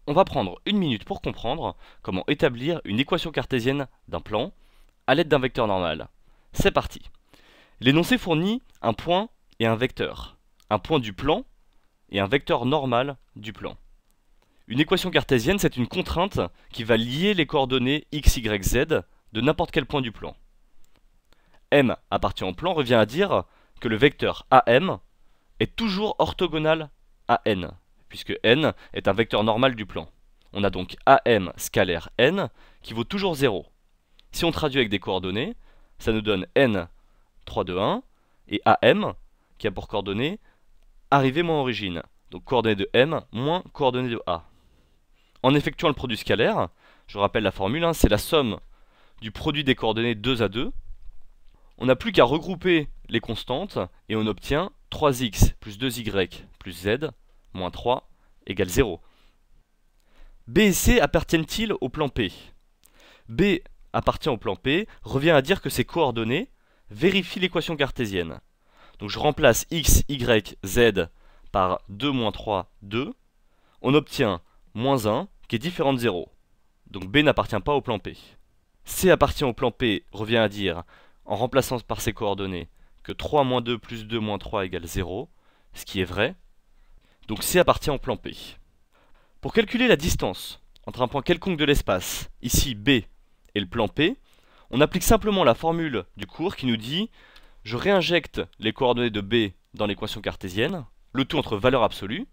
On va prendre une minute pour comprendre comment établir une équation cartésienne d'un plan à l'aide d'un vecteur normal. C'est parti. L'énoncé fournit un point et un vecteur. Un point du plan et un vecteur normal du plan. Une équation cartésienne, c'est une contrainte qui va lier les coordonnées x, y, z de n'importe quel point du plan. M appartient au plan revient à dire que le vecteur AM est toujours orthogonal à n, puisque n est un vecteur normal du plan. On a donc AM scalaire n qui vaut toujours 0. Si on traduit avec des coordonnées, ça nous donne n 3, 2, 1 et AM qui a pour coordonnées arrivée moins origine. Donc coordonnées de m moins coordonnées de a. En effectuant le produit scalaire, je rappelle la formule, c'est la somme du produit des coordonnées 2 à 2. On n'a plus qu'à regrouper les constantes et on obtient 3x plus 2y plus z moins 3 égale 0. B et C appartiennent-ils au plan P? B appartient au plan P revient à dire que ses coordonnées vérifient l'équation cartésienne. Donc je remplace x, y, z par 2 moins 3, 2. On obtient moins 1 qui est différent de 0. Donc B n'appartient pas au plan P. C appartient au plan P revient à dire, en remplaçant par ses coordonnées, que 3 moins 2 plus 2 moins 3 égale 0, ce qui est vrai. Donc C appartient au plan P. Pour calculer la distance entre un point quelconque de l'espace, ici B, et le plan P, on applique simplement la formule du cours qui nous dit je réinjecte les coordonnées de B dans l'équation cartésienne, le tout entre valeur absolue,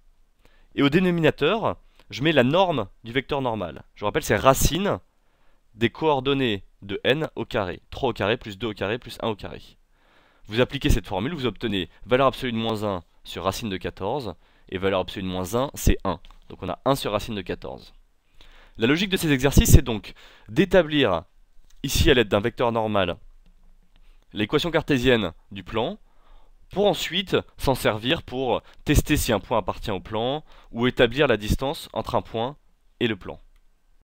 et au dénominateur, je mets la norme du vecteur normal. Je vous rappelle, c'est racine des coordonnées de n au carré. 3 au carré plus 2 au carré plus 1 au carré. Vous appliquez cette formule, vous obtenez valeur absolue de moins 1 sur racine de 14, et valeur absolue de moins 1, c'est 1. Donc on a 1 sur racine de 14. La logique de ces exercices, c'est donc d'établir, ici à l'aide d'un vecteur normal, l'équation cartésienne du plan, pour ensuite s'en servir pour tester si un point appartient au plan, ou établir la distance entre un point et le plan.